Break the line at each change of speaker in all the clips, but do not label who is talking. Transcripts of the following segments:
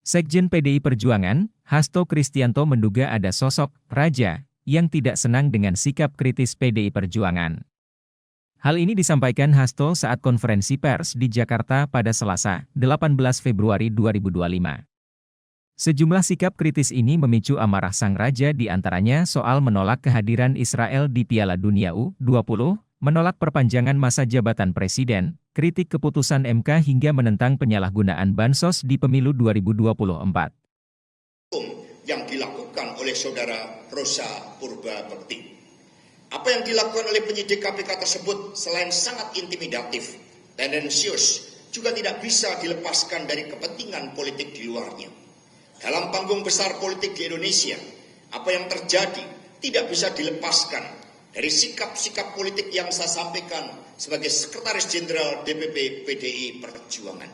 Sekjen PDI Perjuangan, Hasto Kristianto menduga ada sosok raja yang tidak senang dengan sikap kritis PDI Perjuangan. Hal ini disampaikan Hasto saat konferensi pers di Jakarta pada Selasa, 18 Februari 2025. Sejumlah sikap kritis ini memicu amarah sang raja, di antaranya soal menolak kehadiran Israel di Piala Dunia U20, menolak perpanjangan masa jabatan presiden, kritik keputusan MK hingga menentang penyalahgunaan bansos di pemilu 2024.
Yang dilakukan oleh saudara Rosa Purba Bekti. Apa yang dilakukan oleh penyidik KPK tersebut selain sangat intimidatif, tendensius, juga tidak bisa dilepaskan dari kepentingan politik di luarnya. Dalam panggung besar politik di Indonesia, apa yang terjadi tidak bisa dilepaskan dari sikap-sikap politik yang saya sampaikan sebagai Sekretaris Jenderal DPP PDI Perjuangan.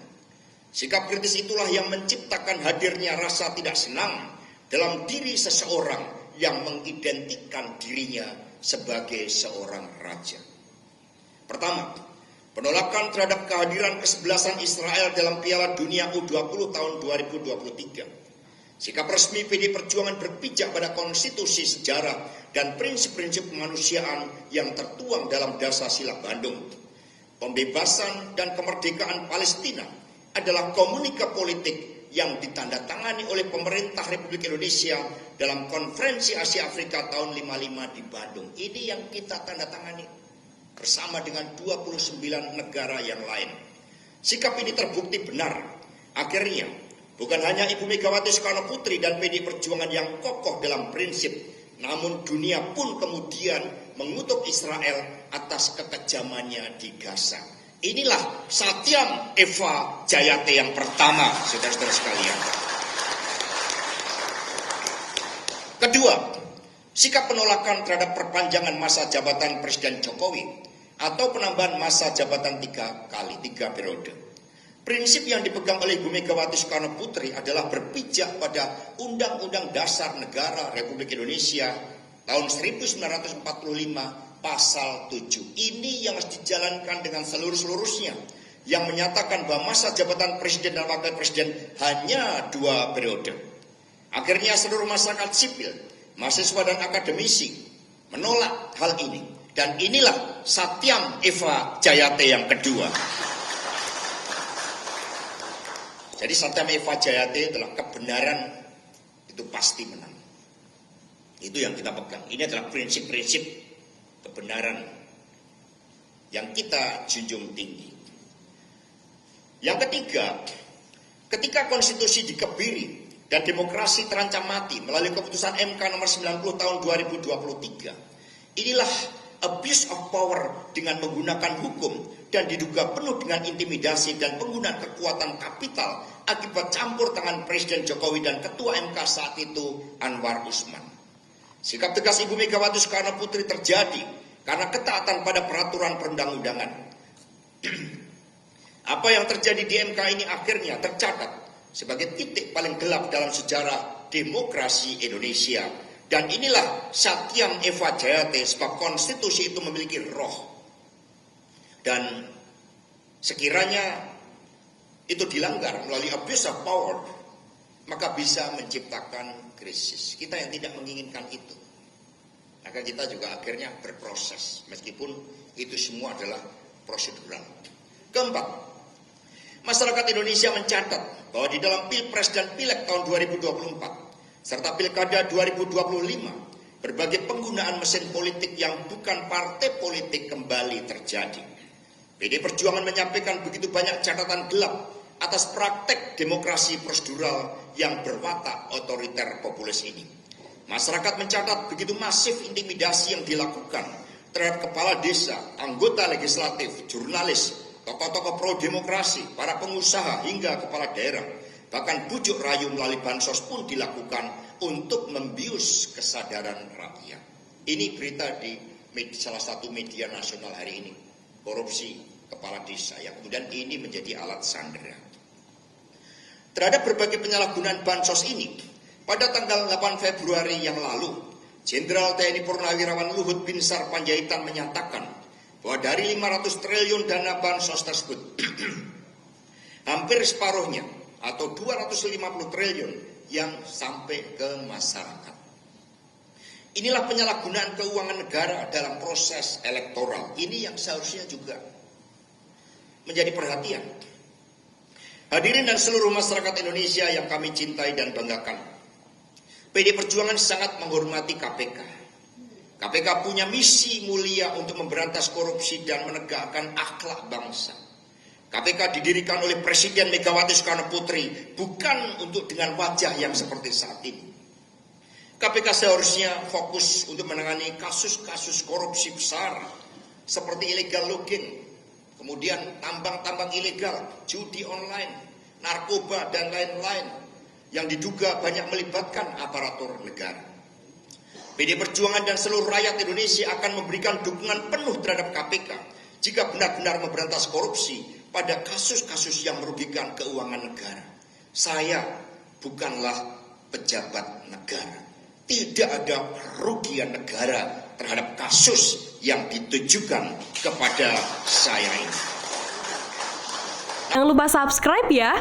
Sikap kritis itulah yang menciptakan hadirnya rasa tidak senang dalam diri seseorang yang mengidentikan dirinya sebagai seorang raja. Pertama, penolakan terhadap kehadiran kesebelasan Israel dalam Piala Dunia U20 tahun 2023. Sikap resmi PDI Perjuangan berpijak pada konstitusi, sejarah, dan prinsip-prinsip kemanusiaan yang tertuang dalam Dasar-Sila Bandung. Pembebasan dan kemerdekaan Palestina adalah komunika politik yang ditandatangani oleh pemerintah Republik Indonesia dalam Konferensi Asia Afrika tahun 55 di Bandung. Ini yang kita tandatangani bersama dengan 29 negara yang lain. Sikap ini terbukti benar. Akhirnya, bukan hanya Ibu Megawati Soekarno Putri dan PDI Perjuangan yang kokoh dalam prinsip, namun dunia pun kemudian mengutuk Israel atas kekejamannya di Gaza. Inilah Satyam Eva Jayate yang pertama, saudara-saudara sekalian. Kedua, sikap penolakan terhadap perpanjangan masa jabatan Presiden Jokowi atau penambahan masa jabatan 3 periode. Prinsip yang dipegang oleh Ibu Megawati Soekarno Putri adalah berpijak pada Undang-Undang Dasar Negara Republik Indonesia tahun 1945 pasal 7. Ini yang harus dijalankan dengan seluruh-seluruhnya, yang menyatakan bahwa masa jabatan presiden dan wakil presiden hanya 2 periode. Akhirnya seluruh masyarakat sipil, mahasiswa dan akademisi menolak hal ini. Dan inilah Satyam Eva Jayate yang kedua. Jadi Satyam Eva Jayate adalah kebenaran itu pasti menang. Itu yang kita pegang. Ini adalah prinsip-prinsip kebenaran yang kita junjung tinggi. Yang ketiga, ketika konstitusi dikebiri dan demokrasi terancam mati melalui keputusan MK nomor 90 tahun 2023, inilah abuse of power dengan menggunakan hukum dan diduga penuh dengan intimidasi dan penggunaan kekuatan kapital akibat campur tangan Presiden Jokowi dan Ketua MK saat itu Anwar Usman. Sikap tegas Ibu Megawati Soekarno Putri terjadi karena ketaatan pada peraturan perundang-undangan. Apa yang terjadi di MK ini akhirnya tercatat sebagai titik paling gelap dalam sejarah demokrasi Indonesia. Dan inilah Satyam Eva Jayate, sebab konstitusi itu memiliki roh. Dan sekiranya itu dilanggar melalui abuse of power, maka bisa menciptakan krisis. Kita yang tidak menginginkan itu. Maka kita juga akhirnya berproses, meskipun itu semua adalah prosedural. Keempat, masyarakat Indonesia mencatat bahwa di dalam Pilpres dan Pileg tahun 2024, serta Pilkada 2025, berbagai penggunaan mesin politik yang bukan partai politik kembali terjadi. PDI Perjuangan menyampaikan begitu banyak catatan gelap atas praktek demokrasi prosedural yang berwatak otoriter populis ini. Masyarakat mencatat begitu masif intimidasi yang dilakukan terhadap kepala desa, anggota legislatif, jurnalis, tokoh-tokoh pro-demokrasi, para pengusaha, hingga kepala daerah. Bahkan bujuk rayu melalui bansos pun dilakukan untuk membius kesadaran rakyat. Ini berita di salah satu media nasional hari ini. Korupsi kepala desa yang kemudian ini menjadi alat sandera. Terhadap berbagai penyalahgunaan bansos ini, pada tanggal 8 Februari yang lalu, Jenderal TNI Purnawirawan Luhut Binsar Panjaitan menyatakan bahwa dari 500 triliun dana bansos tersebut, hampir separuhnya atau 250 triliun yang sampai ke masyarakat. Inilah penyalahgunaan keuangan negara dalam proses elektoral. Ini yang seharusnya juga menjadi perhatian. Hadirin dan seluruh masyarakat Indonesia yang kami cintai dan banggakan, PDI Perjuangan sangat menghormati KPK. KPK punya misi mulia untuk memberantas korupsi dan menegakkan akhlak bangsa. KPK didirikan oleh Presiden Megawati Soekarno Putri bukan untuk dengan wajah yang seperti saat ini. KPK seharusnya fokus untuk menangani kasus-kasus korupsi besar seperti illegal logging, kemudian tambang-tambang ilegal, judi online, narkoba, dan lain-lain yang diduga banyak melibatkan aparatur negara. PDI Perjuangan dan seluruh rakyat Indonesia akan memberikan dukungan penuh terhadap KPK jika benar-benar memberantas korupsi pada kasus-kasus yang merugikan keuangan negara. Saya bukanlah pejabat negara. Tidak ada kerugian negara terhadap kasus yang ditujukan kepada saya ini.
Jangan lupa subscribe ya.